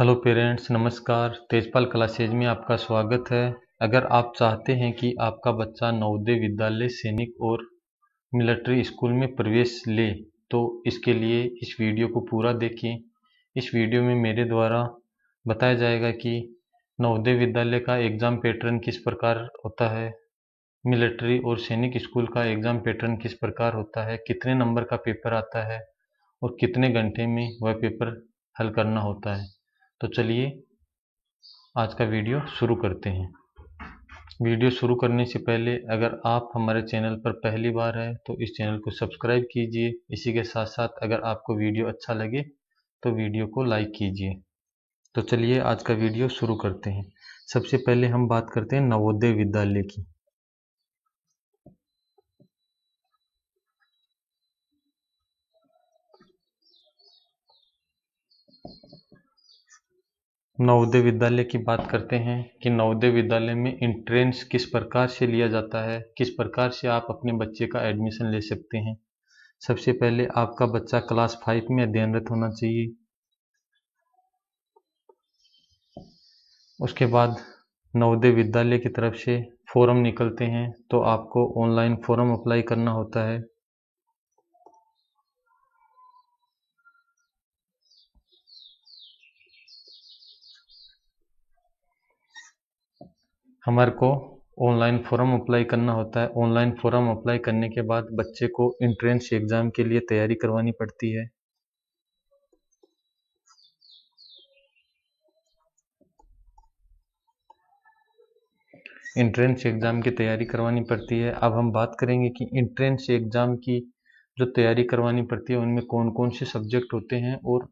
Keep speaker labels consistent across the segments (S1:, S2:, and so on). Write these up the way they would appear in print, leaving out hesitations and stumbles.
S1: Hello parents, नमस्कार। Tejpal classes में आपका स्वागत है। अगर आप चाहते हैं कि आपका बच्चा नवोदय विद्यालय, सैनिक और मिलिट्री स्कूल में प्रवेश ले तो इसके लिए इस वीडियो को पूरा देखें। इस वीडियो में मेरे द्वारा बताया जाएगा कि नवोदय विद्यालय का एग्ज़ाम पैटर्न किस प्रकार होता है, मिलिट्री और सैनिक स्कूल का एग्ज़ाम पैटर्न किस प्रकार होता है, कितने नंबर का पेपर आता है और कितने घंटे में वह पेपर हल करना होता है। तो चलिए आज का वीडियो शुरू करते हैं। वीडियो शुरू करने से पहले अगर आप हमारे चैनल पर पहली बार है तो इस चैनल को सब्सक्राइब कीजिए। इसी के साथ साथ अगर आपको वीडियो अच्छा लगे तो वीडियो को लाइक कीजिए। तो चलिए आज का वीडियो शुरू करते हैं। सबसे पहले हम बात करते हैं नवोदय विद्यालय की। नवोदय विद्यालय की बात करते हैं कि नवोदय विद्यालय में एंट्रेंस किस प्रकार से लिया जाता है, किस प्रकार से आप अपने बच्चे का एडमिशन ले सकते हैं। सबसे पहले आपका बच्चा क्लास 5 में अध्ययनरत होना चाहिए। उसके बाद नवोदय विद्यालय की तरफ से फॉर्म निकलते हैं तो आपको ऑनलाइन फॉर्म अप्लाई करना होता है। हमारे को ऑनलाइन फॉर्म अप्लाई करना होता है। ऑनलाइन फॉर्म अप्लाई करने के बाद बच्चे को एंट्रेंस एग्ज़ाम के लिए तैयारी करवानी पड़ती है। एंट्रेंस एग्ज़ाम की तैयारी करवानी पड़ती है। अब हम बात करेंगे कि एंट्रेंस एग्ज़ाम की जो तैयारी करवानी पड़ती है उनमें कौन कौन से सब्जेक्ट होते हैं और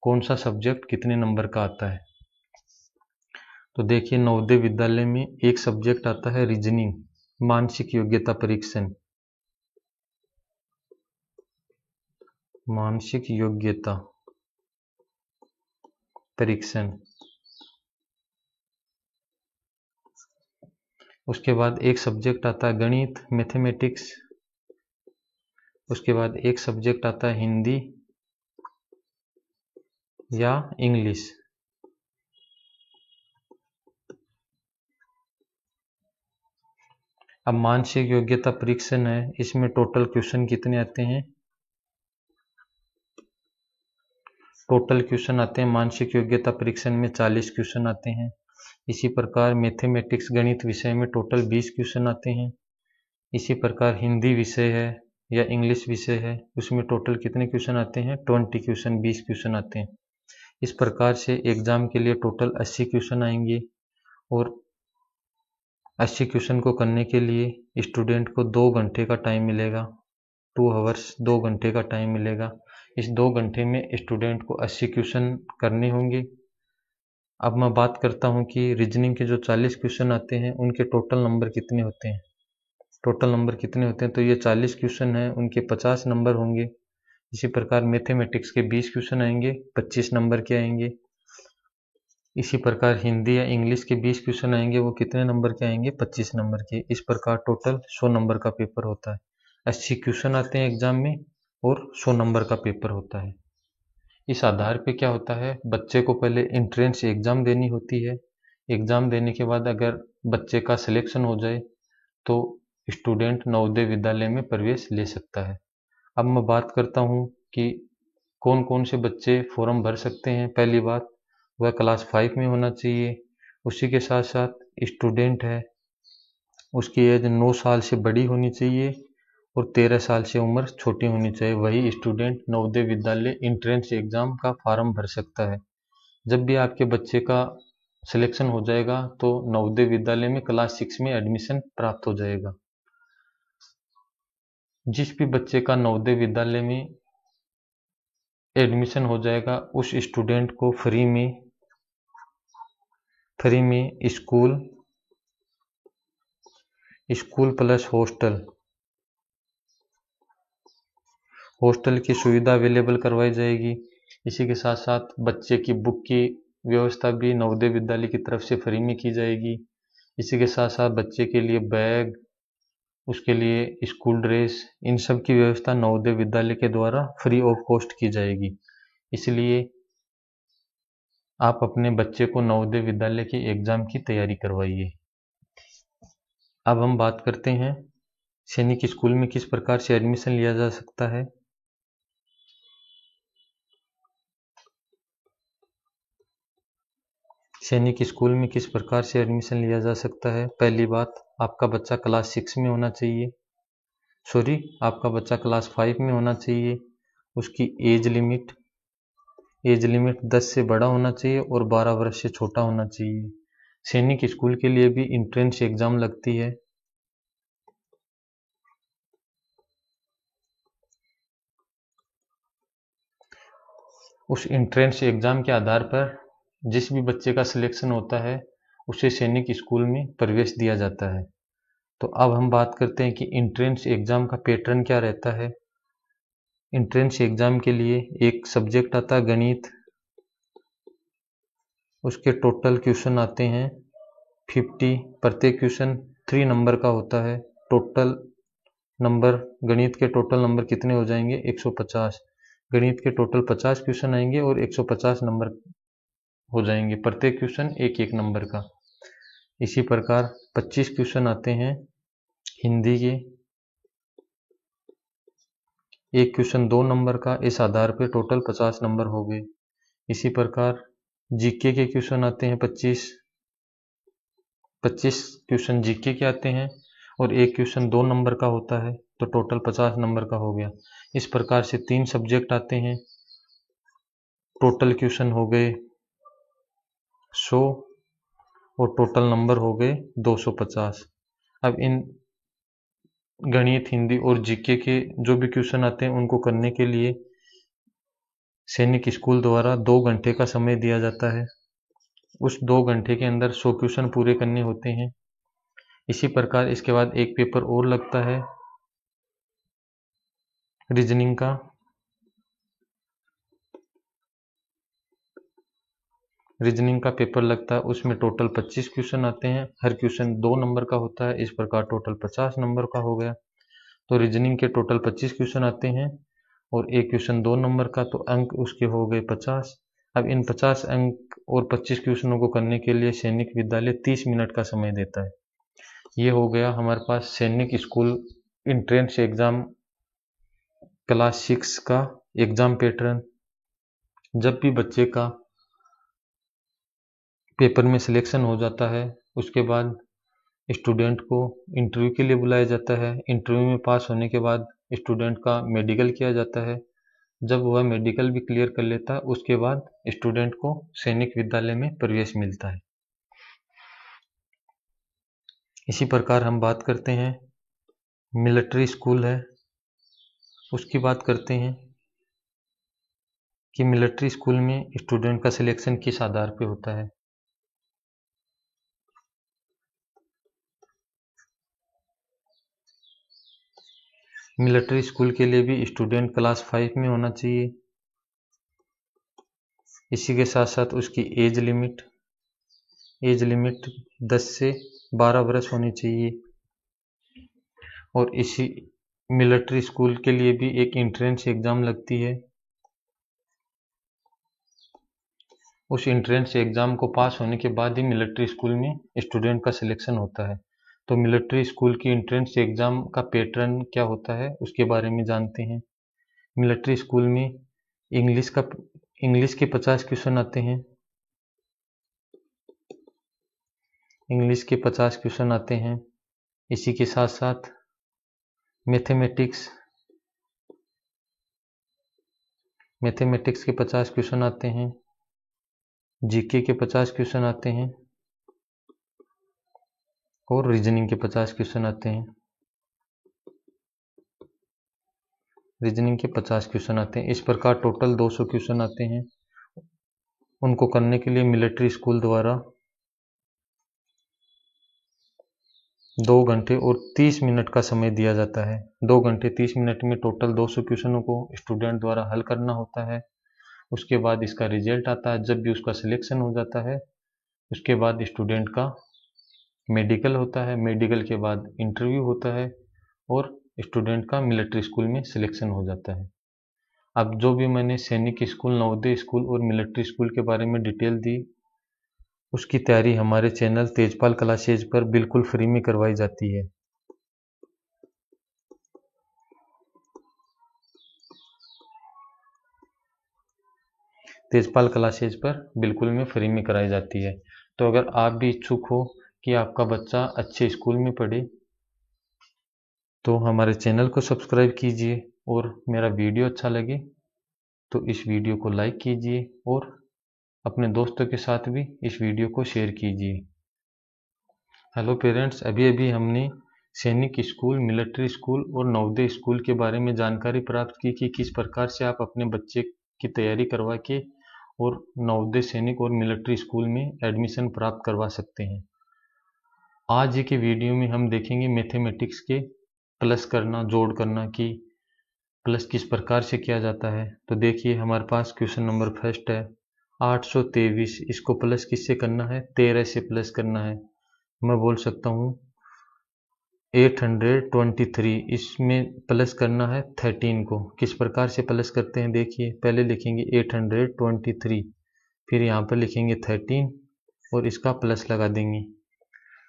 S1: कौन सा सब्जेक्ट कितने नंबर का आता है। तो देखिए, नवोदय विद्यालय में एक सब्जेक्ट आता है रीजनिंग, मानसिक योग्यता परीक्षण। मानसिक योग्यता परीक्षण। उसके बाद एक सब्जेक्ट आता है गणित, मैथमेटिक्स। उसके बाद एक सब्जेक्ट आता है हिंदी या इंग्लिश। अब मानसिक योग्यता परीक्षण है, इसमें टोटल क्वेश्चन कितने आते हैं? टोटल क्वेश्चन आते हैं मानसिक योग्यता परीक्षण में 40 क्वेश्चन आते हैं। इसी प्रकार मैथमेटिक्स गणित विषय में टोटल 20 क्वेश्चन आते हैं। इसी प्रकार हिंदी विषय है या इंग्लिश विषय है, उसमें टोटल कितने क्वेश्चन आते हैं? 20 क्वेश्चन, 20 क्वेश्चन आते हैं। इस प्रकार से एग्जाम के लिए टोटल 80 क्वेश्चन आएंगे और 80 क्वेश्चन को करने के लिए स्टूडेंट को 2 घंटे का टाइम मिलेगा। 2 आवर्स, 2 घंटे का टाइम मिलेगा। इस 2 घंटे में स्टूडेंट को 80 क्वेश्चन करने होंगे। अब मैं बात करता हूं कि रीजनिंग के जो 40 क्वेश्चन आते हैं उनके टोटल नंबर कितने होते हैं। टोटल नंबर कितने होते हैं तो ये 40 क्वेश्चन हैं, उनके 50 नंबर होंगे। इसी प्रकार मैथमेटिक्स के 20 क्वेश्चन आएंगे, 25 नंबर के आएंगे। इसी प्रकार हिंदी या इंग्लिश के 20 क्वेश्चन आएंगे, वो कितने नंबर के आएंगे? 25 नंबर के। इस प्रकार टोटल 100 नंबर का पेपर होता है। 80 क्वेश्चन आते हैं एग्जाम में और 100 नंबर का पेपर होता है। इस आधार पे क्या होता है, बच्चे को पहले एंट्रेंस एग्जाम देनी होती है। एग्जाम देने के बाद अगर बच्चे का सिलेक्शन हो जाए तो स्टूडेंट नवोदय विद्यालय में प्रवेश ले सकता है। अब मैं बात करता हूँ कि कौन कौन से बच्चे फॉर्म भर सकते हैं। पहली बात, वह क्लास 5 में होना चाहिए। उसी के साथ साथ स्टूडेंट है, उसकी एज 9 साल से बड़ी होनी चाहिए और 13 साल से उम्र छोटी होनी चाहिए। वही student Navodaya Vidyalaya entrance exam का फॉर्म भर सकता है। जब भी आपके बच्चे का सिलेक्शन हो जाएगा तो नवोदय विद्यालय में क्लास 6 में एडमिशन प्राप्त हो जाएगा। जिस भी बच्चे का नवोदय विद्यालय में एडमिशन हो जाएगा उस स्टूडेंट को फ्री में स्कूल प्लस हॉस्टल की सुविधा अवेलेबल करवाई जाएगी। इसी के साथ साथ बच्चे की बुक की व्यवस्था भी नवोदय विद्यालय की तरफ से फ्री में की जाएगी। इसी के साथ साथ बच्चे के लिए बैग, उसके लिए स्कूल ड्रेस, इन सब की व्यवस्था नवोदय विद्यालय के द्वारा फ्री ऑफ कॉस्ट की जाएगी। इसलिए आप अपने बच्चे को नवोदय विद्यालय के एग्जाम की तैयारी करवाइए। अब हम बात करते हैं सैनिक स्कूल में किस प्रकार से एडमिशन लिया जा सकता है। सैनिक स्कूल में किस प्रकार से एडमिशन लिया जा सकता है। पहली बात, आपका बच्चा क्लास 6 में होना चाहिए, आपका बच्चा क्लास 5 में होना चाहिए। उसकी एज लिमिट 10 से बड़ा होना चाहिए और 12 वर्ष से छोटा होना चाहिए। सैनिक स्कूल के लिए भी इंट्रेंस एग्जाम लगती है। उस इंट्रेंस एग्जाम के आधार पर जिस भी बच्चे का सिलेक्शन होता है उसे सैनिक स्कूल में प्रवेश दिया जाता है। तो अब हम बात करते हैं कि इंट्रेंस एग्जाम का पैटर्न क्या रहता है। इंट्रेंस एग्जाम के लिए एक सब्जेक्ट आता है गणित, उसके टोटल क्वेश्चन आते हैं 50। प्रत्येक क्वेश्चन 3 नंबर का होता है। टोटल नंबर, गणित के टोटल नंबर कितने हो जाएंगे 150। गणित के टोटल 50 क्वेश्चन आएंगे और 150 नंबर हो जाएंगे, प्रत्येक क्वेश्चन एक एक नंबर का। इसी प्रकार 25 क्वेश्चन आते हैं हिंदी के, एक क्वेश्चन 2 नंबर का। इस आधार पर टोटल 50 नंबर हो गए। इसी प्रकार जीके के क्वेश्चन आते हैं 25 क्वेश्चन जीके के आते हैं और एक क्वेश्चन 2 नंबर का होता है, तो टोटल 50 नंबर का हो गया। इस प्रकार से 3 सब्जेक्ट आते हैं, टोटल क्वेश्चन हो गए 100 और टोटल नंबर हो गए 250। अब इन गणित, हिंदी और जीके के जो भी क्वेश्चन आते हैं उनको करने के लिए सैनिक स्कूल द्वारा 2 घंटे का समय दिया जाता है। उस 2 घंटे के अंदर 100 क्वेश्चन पूरे करने होते हैं। इसी प्रकार इसके बाद एक पेपर और लगता है रीजनिंग का। रीजनिंग का पेपर लगता है, उसमें टोटल 25 क्वेश्चन आते हैं, हर क्वेश्चन 2 नंबर का होता है। इस प्रकार टोटल 50 नंबर का हो गया। तो रीजनिंग के टोटल 25 क्वेश्चन आते हैं और एक क्वेश्चन 2 नंबर का, तो अंक उसके हो गए 50। अब इन 50 अंक और 25 क्वेश्चनों को करने के लिए सैनिक विद्यालय 30 मिनट का समय देता है। ये हो गया हमारे पास सैनिक स्कूल इंट्रेंस एग्जाम क्लास 6 का एग्जाम पैटर्न। जब भी बच्चे का पेपर में सिलेक्शन हो जाता है उसके बाद स्टूडेंट को इंटरव्यू के लिए बुलाया जाता है। इंटरव्यू में पास होने के बाद स्टूडेंट का मेडिकल किया जाता है। जब वह मेडिकल भी क्लियर कर लेता है उसके बाद स्टूडेंट को सैनिक विद्यालय में प्रवेश मिलता है। इसी प्रकार हम बात करते हैं मिलिट्री स्कूल है, उसकी बात करते हैं कि मिलिट्री स्कूल में स्टूडेंट का सिलेक्शन किस आधार पर होता है। मिलिट्री स्कूल के लिए भी स्टूडेंट क्लास 5 में होना चाहिए। इसी के साथ साथ उसकी एज लिमिट 10 से 12 वर्ष होनी चाहिए। और इसी मिलिट्री स्कूल के लिए भी एक एंट्रेंस एग्जाम लगती है। उस एंट्रेंस एग्जाम को पास होने के बाद ही मिलिट्री स्कूल में स्टूडेंट का सिलेक्शन होता है। तो मिलिट्री स्कूल की एंट्रेंस एग्जाम का पैटर्न क्या होता है उसके बारे में जानते हैं। मिलिट्री स्कूल में इंग्लिश के 50 क्वेश्चन आते हैं। इंग्लिश के 50 क्वेश्चन आते हैं। इसी के साथ साथ मैथमेटिक्स के 50 क्वेश्चन आते हैं। जीके के 50 क्वेश्चन आते हैं और रीजनिंग के 50 क्वेश्चन आते हैं। इस प्रकार टोटल 200 क्वेश्चन आते हैं। उनको करने के लिए मिलिट्री स्कूल द्वारा 2 घंटे और 30 मिनट का समय दिया जाता है। 2 घंटे 30 मिनट में टोटल 200 क्वेश्चनों को स्टूडेंट द्वारा हल करना होता है। उसके बाद इसका रिजल्ट आता है। जब भी उसका सिलेक्शन हो जाता है उसके बाद स्टूडेंट का मेडिकल होता है। मेडिकल के बाद इंटरव्यू होता है और स्टूडेंट का मिलिट्री स्कूल में सिलेक्शन हो जाता है। अब जो भी मैंने सैनिक स्कूल, नवोदय स्कूल और मिलिट्री स्कूल के बारे में डिटेल दी, उसकी तैयारी हमारे चैनल तेजपाल क्लासेज पर बिल्कुल फ्री में करवाई जाती है। तेजपाल क्लासेज पर बिल्कुल में फ्री में कराई जाती है। तो अगर आप भी इच्छुक हो कि आपका बच्चा अच्छे स्कूल में पढ़े तो हमारे चैनल को सब्सक्राइब कीजिए, और मेरा वीडियो अच्छा लगे तो इस वीडियो को लाइक कीजिए और अपने दोस्तों के साथ भी इस वीडियो को शेयर कीजिए। हेलो पेरेंट्स, अभी अभी हमने सैनिक स्कूल, मिलिट्री स्कूल और नवोदय स्कूल के बारे में जानकारी प्राप्त की कि किस प्रकार से आप अपने बच्चे की तैयारी करवा के और नवोदय, सैनिक और मिलिट्री स्कूल में एडमिशन प्राप्त करवा सकते हैं। आज के वीडियो में हम देखेंगे मैथमेटिक्स के प्लस करना, जोड़ करना, कि प्लस किस प्रकार से किया जाता है। तो देखिए हमारे पास क्वेश्चन नंबर फर्स्ट है 823। इसको प्लस किससे करना है? 13 से प्लस करना है। मैं बोल सकता हूँ 823, इसमें प्लस करना है 13 को। किस प्रकार से प्लस करते हैं देखिए, पहले लिखेंगे 823, फिर यहाँ पर लिखेंगे 13 और इसका प्लस लगा देंगे।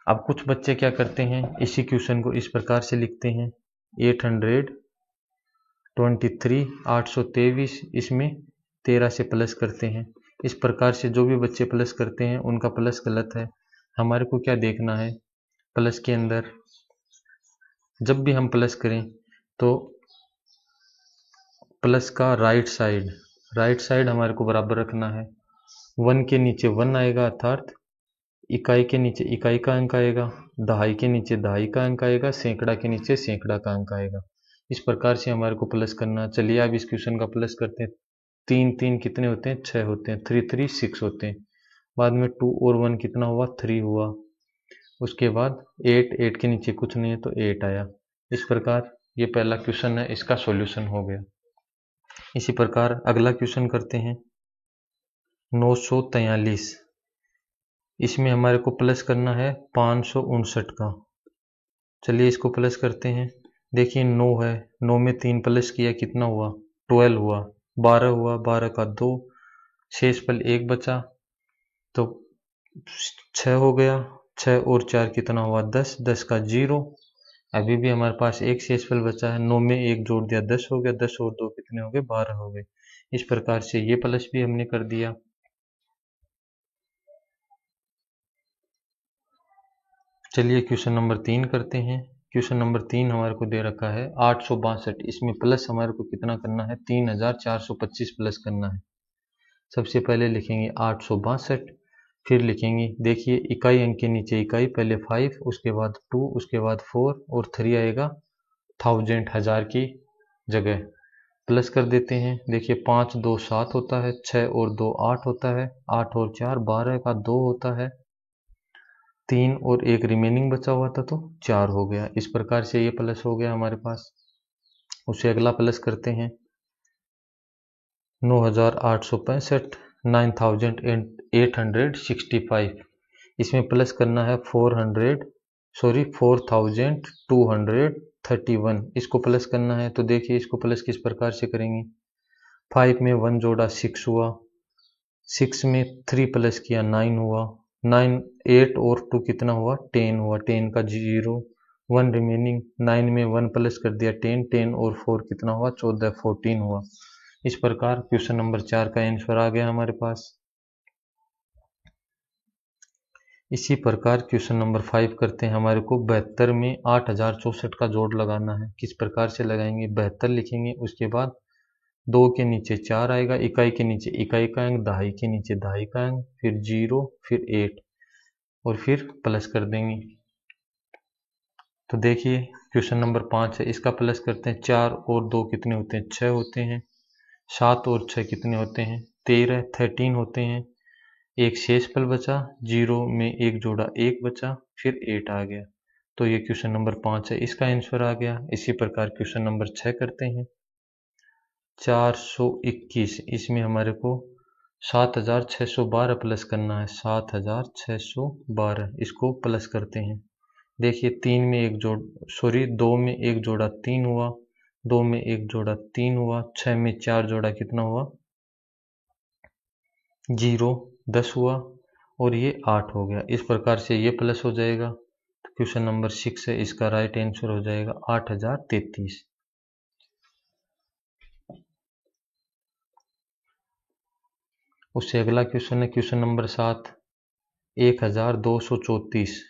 S1: अब कुछ बच्चे क्या करते हैं, इसी क्वेश्चन को इस प्रकार से लिखते हैं 823, 823, इसमें 13 से प्लस करते हैं। इस प्रकार से जो भी बच्चे प्लस करते हैं उनका प्लस गलत है। हमारे को क्या देखना है, प्लस के अंदर जब भी हम प्लस करें तो प्लस का राइट साइड हमारे को बराबर रखना है। 1 के नीचे 1 आएगा, अर्थात इकाई के नीचे इकाई का अंक आएगा, दहाई के नीचे दहाई का अंक आएगा, सैकड़ा के नीचे सैकड़ा का अंक आएगा। इस प्रकार से हमारे को प्लस करना। चलिए अब इस क्वेश्चन का प्लस करते हैं। 3 3 कितने होते हैं? 6 होते हैं। 3 3 6 होते हैं। बाद में 2 और 1 कितना हुआ? 3 हुआ। उसके बाद 8 8 के नीचे कुछ नहीं है तो 8 आया। इस प्रकार ये पहला क्वेश्चन है, इसका सॉल्यूशन हो गया। इसी प्रकार अगला क्वेश्चन करते हैं 943। इसमें हमारे को प्लस करना है 559 का। चलिए इसको प्लस करते हैं। देखिए 9 है, 9 में 3 प्लस किया, कितना हुआ? 12 हुआ। 12 हुआ, 12 का 2, शेष पल 1 बचा तो 6 हो गया। 6 और 4 कितना हुआ? 10, 10 का 0। अभी भी हमारे पास एक शेष पल बचा है। 9 में 1 जोड़ दिया, 10 हो गया। 10 और 2 कितने हो गए? 12 हो गए। इस प्रकार से ये प्लस भी हमने कर दिया। चलिए क्वेश्चन नंबर 3 करते हैं। क्वेश्चन नंबर 3 हमारे को दे रखा है 862। इसमें प्लस हमारे को कितना करना है? 3425 प्लस करना है। सबसे पहले लिखेंगे 862, फिर लिखेंगे, देखिए इकाई अंक के नीचे इकाई, पहले 5, उसके बाद 2, उसके बाद 4 और 3 आएगा 1000, हजार की जगह। प्लस कर देते हैं। देखिए 5 2 7 होता है, 6 और 2 8 होता है, 8 और 4 12 का 2 होता है, 3 और 1 रिमेनिंग बचा हुआ था तो 4 हो गया। इस प्रकार से ये प्लस हो गया हमारे पास। उसे अगला प्लस करते हैं 9865, 9865। इसमें प्लस करना है 4231। इसको प्लस करना है तो देखिए इसको प्लस किस प्रकार से करेंगे। 5 में 1 जोड़ा 6 हुआ, 6 में 3 प्लस किया 9 हुआ, 9 8 और 2 कितना हुआ? 10 हुआ। 10 का 0, 1 रिमेनिंग। 9 में 1 प्लस कर दिया 10, 10 और 4 कितना हुआ? 14, 14 हुआ। इस प्रकार क्वेश्चन नंबर 4 का आंसर आ गया हमारे पास। इसी प्रकार क्वेश्चन नंबर 5 करते हैं। हमारे को 72 में 8064 का जोड़ लगाना है। किस प्रकार से लगाएंगे? 72 लिखेंगे, उसके बाद 2 के नीचे 4 आएगा, इकाई के नीचे इकाई का अंक, दहाई के नीचे दहाई का अंक, फिर 0, फिर 8 और फिर प्लस कर देंगे। तो देखिए क्वेश्चन नंबर 5 है, इसका प्लस करते हैं। 4 और 2 कितने होते हैं? 6 होते हैं। 7 और 6 कितने होते हैं? 13, 13 होते हैं। एक शेष पल बचा, 0 में 1 जोड़ा 1 बचा, फिर 8 आ गया। तो ये क्वेश्चन नंबर 5 है, इसका आंसर आ गया। इसी प्रकार क्वेश्चन नंबर 6 करते हैं 421। इसमें हमारे को 7612 प्लस करना है। 7612, इसको प्लस करते हैं। देखिए 2 में 1 जोड़ा 3 हुआ, 2 में 1 जोड़ा 3 हुआ, 6 में 4 जोड़ा कितना हुआ 0, 10 हुआ और ये 8 हो गया। इस प्रकार से ये प्लस हो जाएगा। तो क्वेश्चन नंबर 6 है, इसका राइट आंसर हो जाएगा 8033। उससे अगला क्वेश्चन है क्वेश्चन नंबर 7, 1234।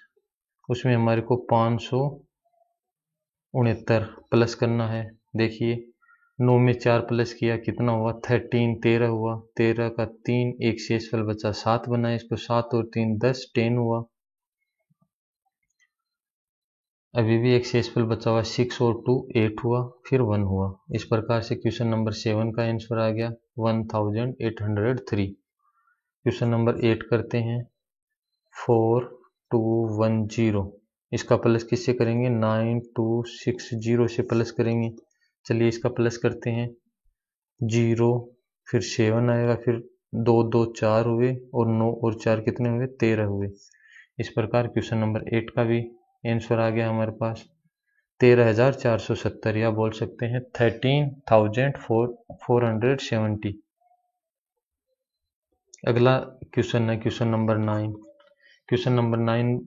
S1: उसमें हमारे को 569 प्लस करना है। देखिए 9 में 4 प्लस किया कितना हुआ 13, 13 हुआ, 13 का 3, एक शेषफल बचा 7 बना, इसको 7 और 3 10, 10 हुआ। अभी भी एक शेषफल बचा हुआ 6 और 2 8 हुआ, फिर 1 हुआ। इस प्रकार से क्वेश्चन नंबर 7 का आंसर आ गया 1803। क्वेश्चन नंबर 8 करते हैं 4210। इसका प्लस किससे करेंगे 9260 से प्लस करेंगे। चलिए इसका प्लस करते हैं 0, फिर 7 आएगा, फिर 2 2 4 हुए और 9 और 4 कितने हुए 13 हुए। इस प्रकार क्वेश्चन नंबर 8 का भी आंसर आ गया हमारे पास 13470, या बोल सकते हैं 13470। अगला क्वेश्चन है क्वेश्चन नंबर 9। क्वेश्चन नंबर 9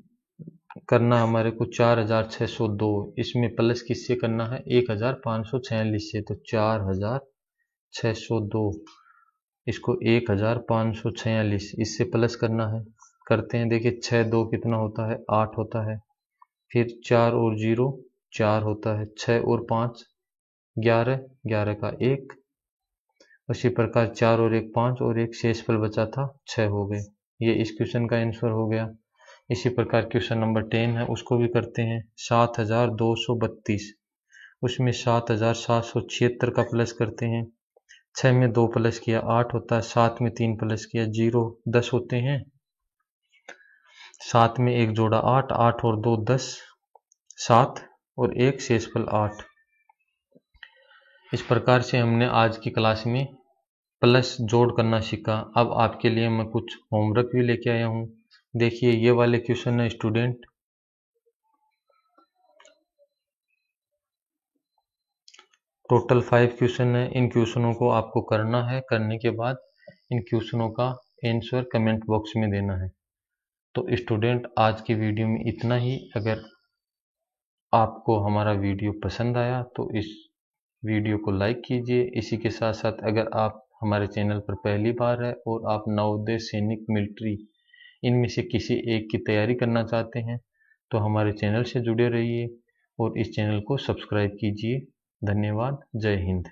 S1: करना हमारे को 4602। इसमें प्लस किससे करना है 1546 से, तो 4602 इसको 1546 इससे प्लस करना है। करते हैं, देखिए 6 2 कितना होता है 8 होता है, फिर 4 और 0 4 होता है, 6 और 5 11, 11 का 1। उसी प्रकार 4 और 1 5 और एक शेषफल बचा था 6 हो गए। ये इस क्वेश्चन का आंसर हो गया। इसी प्रकार क्वेश्चन नंबर 10 है, उसको भी करते हैं 7232। उसमें 7776 का प्लस करते हैं। 6 में 2 प्लस किया 8 होता है, 7 में 3 प्लस किया 0 10 होते हैं, 7 में 1 जोड़ा 8, 8 और 2 10, 7 और एक शेषफल 8। इस प्रकार से हमने आज की क्लास में प्लस जोड़ करना सीखा। अब आपके लिए मैं कुछ होमवर्क भी लेके आया हूँ। देखिए ये वाले क्वेश्चन है स्टूडेंट, टोटल 5 क्वेश्चन है। इन क्वेश्चनों को आपको करना है, करने के बाद इन क्वेश्चनों का आंसर कमेंट बॉक्स में देना है। तो स्टूडेंट आज की वीडियो में इतना ही। अगर आपको हमारा वीडियो पसंद आया तो इस वीडियो को लाइक कीजिए। इसी के साथ साथ अगर आप हमारे चैनल पर पहली बार है और आप नवोदय, सैनिक, मिलिट्री इनमें से किसी एक की तैयारी करना चाहते हैं तो हमारे चैनल से जुड़े रहिए और इस चैनल को सब्सक्राइब कीजिए। धन्यवाद। जय हिंद।